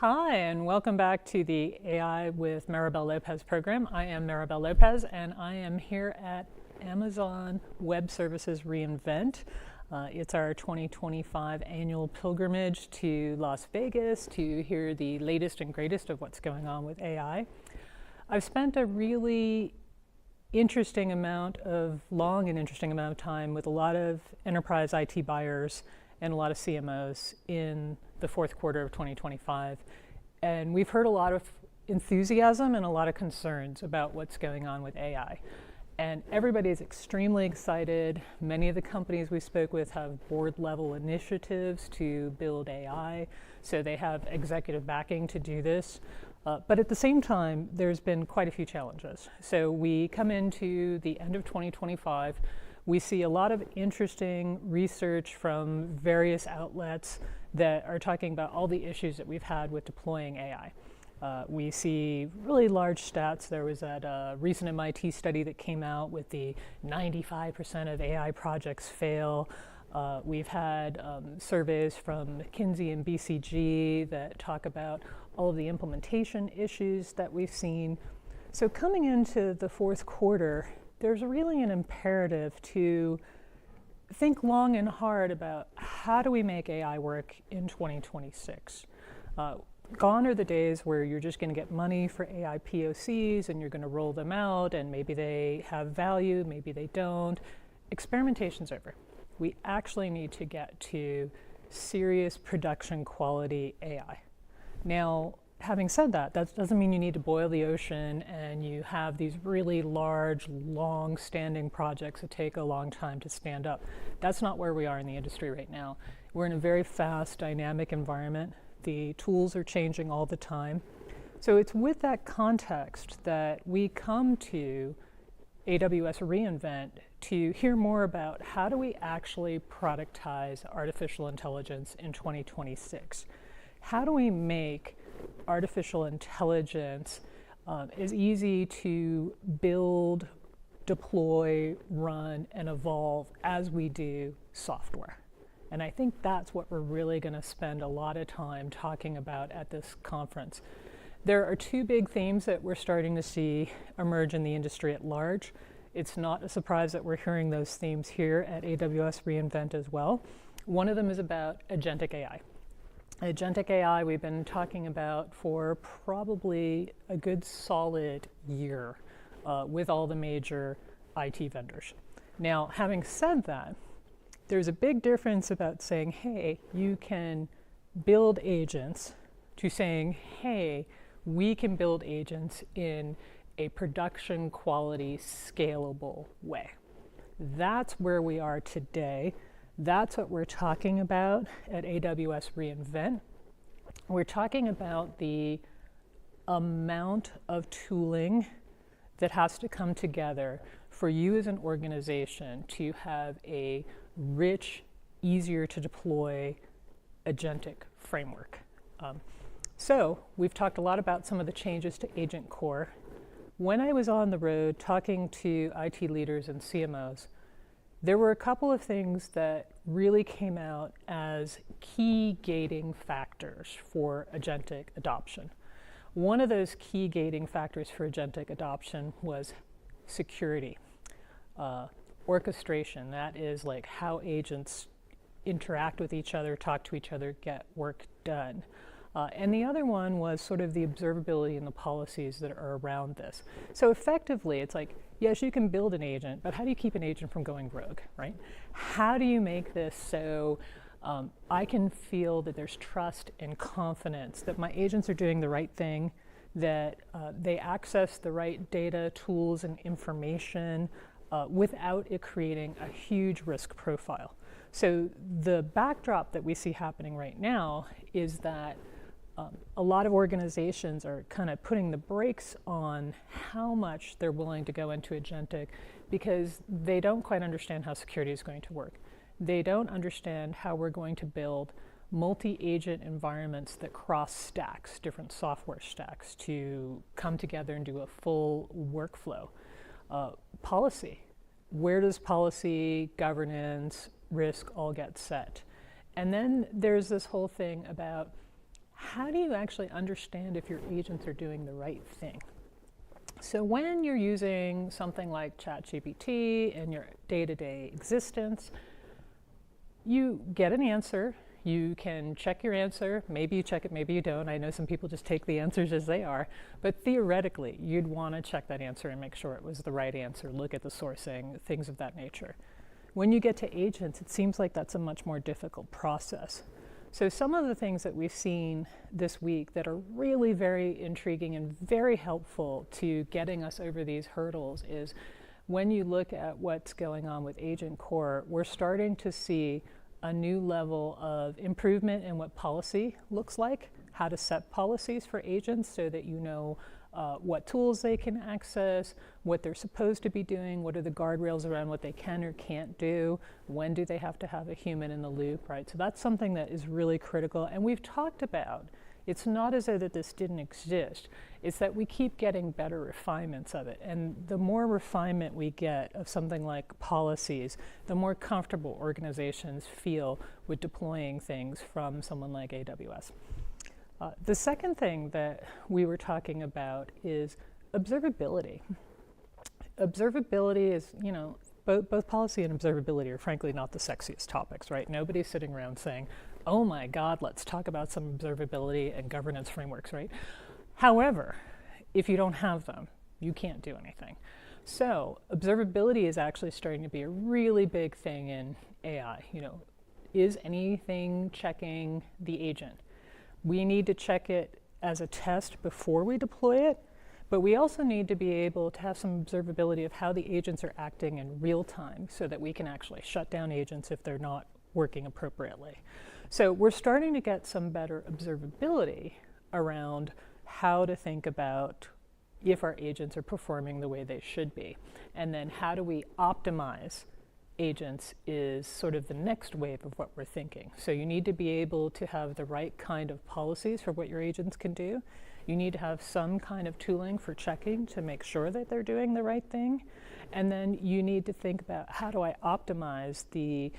Hi, and welcome back to the AI with Maribel Lopez program. I am Maribel Lopez, and I am here at Amazon Web Services reInvent. It's our 2025 annual pilgrimage to Las Vegas to hear the latest and greatest of what's going on with AI. I've spent a really interesting amount of time with a lot of enterprise IT buyers and a lot of CMOs in the fourth quarter of 2025. And we've heard a lot of enthusiasm and a lot of concerns about what's going on with AI. And everybody is extremely excited. Many of the companies we spoke with have board-level initiatives to build AI, so they have executive backing to do this. But at the same time, there's been quite a few challenges. So we come into the end of 2025. We see a lot of interesting research from various outlets that are talking about all the issues that we've had with deploying AI. We see really large stats. There was a recent MIT study that came out with the 95% of AI projects fail. We've had surveys from McKinsey and BCG that talk about all of the implementation issues that we've seen. So coming into the fourth quarter, there's really an imperative to think long and hard about how do we make AI work in 2026. Gone are the days where you're just going to get money for AI POCs and you're going to roll them out and maybe they have value, maybe they don't. Experimentation's over. We actually need to get to serious production quality AI. Now, having said that, that doesn't mean you need to boil the ocean and you have these really large, long-standing projects that take a long time to stand up. That's not where we are in the industry right now. We're in a very fast, dynamic environment. The tools are changing all the time. So it's with that context that we come to AWS reInvent to hear more about how do we actually productize artificial intelligence in 2026. How do we make artificial intelligence is easy to build, deploy, run, and evolve as we do software. And I think that's what we're really going to spend a lot of time talking about at this conference. There are two big themes that we're starting to see emerge in the industry at large. It's not a surprise that we're hearing those themes here at AWS reInvent as well. One of them is about Agentic AI. Agentic AI we've been talking about for probably a good solid year with all the major IT vendors. Now, having said that, there's a big difference about saying, hey, you can build agents to saying, hey, we can build agents in a production quality, scalable way. That's where we are today. That's what we're talking about at AWS reInvent. We're talking about the amount of tooling that has to come together for you as an organization to have a rich, easier to deploy agentic framework. So we've talked a lot about some of the changes to Agent Core. When I was on the road talking to IT leaders and CMOs, there were a couple of things that really came out as key gating factors for agentic adoption. One of those key gating factors for agentic adoption was security. Orchestration, that is like how agents interact with each other, talk to each other, get work done. And the other one was sort of the observability and the policies that are around this. So effectively, it's like, yes, you can build an agent, but how do you keep an agent from going rogue, right? How do you make this so I can feel that there's trust and confidence that my agents are doing the right thing, that they access the right data, tools, and information without it creating a huge risk profile. So the backdrop that we see happening right now is that a lot of organizations are kind of putting the brakes on how much they're willing to go into agentic because they don't quite understand how security is going to work. They don't understand how we're going to build multi-agent environments that cross stacks, different software stacks, to come together and do a full workflow. Policy. Where does policy, governance, risk all get set? And then there's this whole thing about how do you actually understand if your agents are doing the right thing? So when you're using something like ChatGPT in your day-to-day existence, you get an answer. You can check your answer. Maybe you check it, maybe you don't. I know some people just take the answers as they are. But theoretically, you'd want to check that answer and make sure it was the right answer, look at the sourcing, things of that nature. When you get to agents, it seems like that's a much more difficult process. So some of the things that we've seen this week that are really very intriguing and very helpful to getting us over these hurdles is when you look at what's going on with Agent Core, we're starting to see a new level of improvement in what policy looks like, how to set policies for agents so that you know what tools they can access, what they're supposed to be doing, what are the guardrails around what they can or can't do, when do they have to have a human in the loop, right? So that's something that is really critical, and we've talked about. It's not as though that this didn't exist, it's that we keep getting better refinements of it, and the more refinement we get of something like policies, the more comfortable organizations feel with deploying things from someone like AWS. The second thing that we were talking about is observability. Observability is, you know, both policy and observability are frankly not the sexiest topics, right? Nobody's sitting around saying, oh my God, let's talk about some observability and governance frameworks, right? However, if you don't have them, you can't do anything. So observability is actually starting to be a really big thing in AI. You know, is anything checking the agent? We need to check it as a test before we deploy it, but we also need to be able to have some observability of how the agents are acting in real time so that we can actually shut down agents if they're not working appropriately. So we're starting to get some better observability around how to think about if our agents are performing the way they should be. And then how do we optimize agents is sort of the next wave of what we're thinking. So you need to be able to have the right kind of policies for what your agents can do. You need to have some kind of tooling for checking to make sure that they're doing the right thing. And then you need to think about how do I optimize the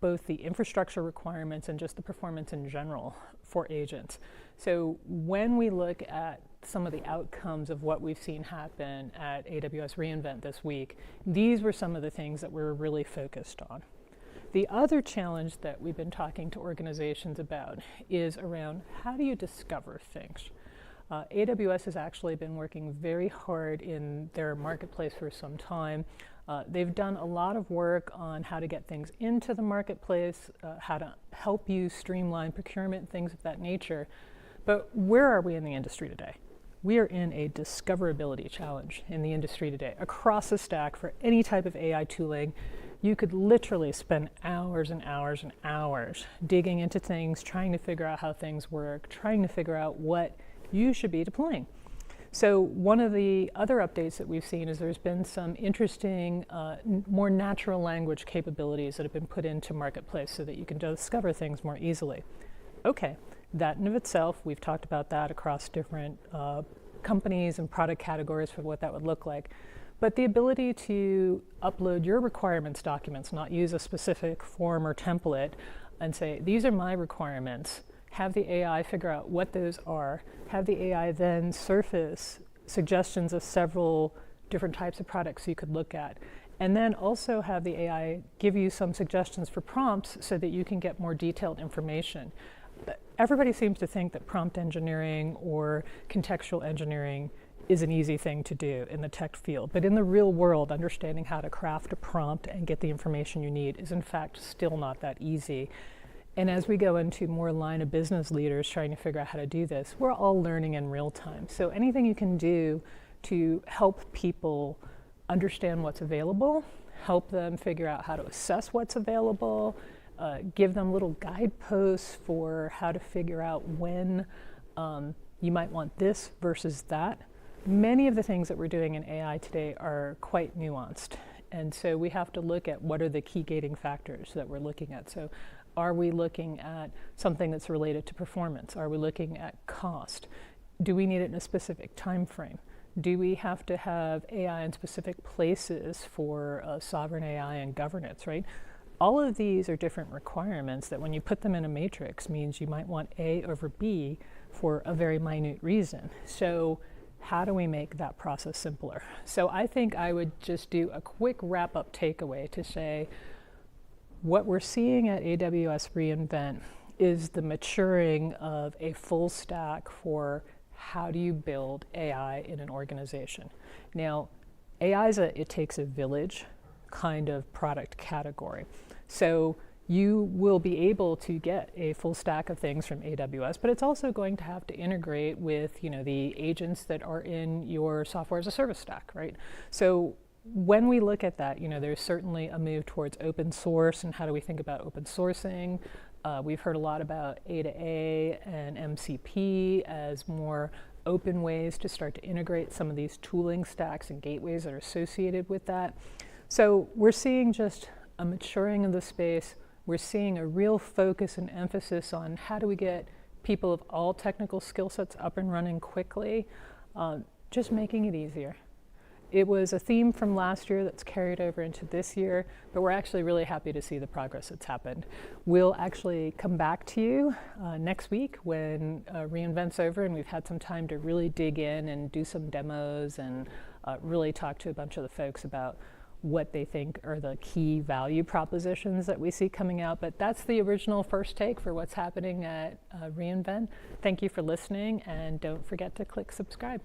both the infrastructure requirements and just the performance in general for agents. So when we look at some of the outcomes of what we've seen happen at AWS reInvent this week, these were some of the things that we're really focused on. The other challenge that we've been talking to organizations about is around how do you discover things? AWS has actually been working very hard in their marketplace for some time. They've done a lot of work on how to get things into the marketplace, how to help you streamline procurement, things of that nature. But where are we in the industry today? We are in a discoverability challenge in the industry today. Across the stack for any type of AI tooling, you could literally spend hours and hours and hours digging into things, trying to figure out how things work, trying to figure out what you should be deploying. So one of the other updates that we've seen is there's been some interesting, more natural language capabilities that have been put into Marketplace so that you can discover things more easily. Okay, that in of itself, we've talked about that across different companies and product categories for what that would look like. But the ability to upload your requirements documents, not use a specific form or template, and say, these are my requirements, have the AI figure out what those are, have the AI then surface suggestions of several different types of products you could look at, and then also have the AI give you some suggestions for prompts so that you can get more detailed information. Everybody seems to think that prompt engineering or contextual engineering is an easy thing to do in the tech field, but in the real world, understanding how to craft a prompt and get the information you need is in fact still not that easy. And as we go into more line of business leaders trying to figure out how to do this, we're all learning in real time. So anything you can do to help people understand what's available, help them figure out how to assess what's available, give them little guideposts for how to figure out when you might want this versus that. Many of the things that we're doing in AI today are quite nuanced. And so we have to look at what are the key gating factors that we're looking at. So are we looking at something that's related to performance? Are we looking at cost? Do we need it in a specific time frame? Do we have to have AI in specific places for sovereign AI and governance, right? all of these are different requirements that when you put them in a matrix means you might want A over B for a very minute reason. So how do we make that process simpler? So I think I would just do a quick wrap-up takeaway to say what we're seeing at AWS reInvent is the maturing of a full stack for how do you build AI in an organization. Now, AI is it takes a village kind of product category. So you will be able to get a full stack of things from AWS, but it's also going to have to integrate with, the agents that are in your software as a service stack, right? So when we look at that, there's certainly a move towards open source and how do we think about open sourcing. We've heard a lot about A2A and MCP as more open ways to start to integrate some of these tooling stacks and gateways that are associated with that. So we're seeing just a maturing of the space. We're seeing a real focus and emphasis on how do we get people of all technical skill sets up and running quickly, just making it easier. It was a theme from last year that's carried over into this year, but we're actually really happy to see the progress that's happened. We'll actually come back to you next week when reInvent's over and we've had some time to really dig in and do some demos and really talk to a bunch of the folks about what they think are the key value propositions that we see coming out. But that's the original first take for what's happening at reInvent. Thank you for listening, and don't forget to click subscribe.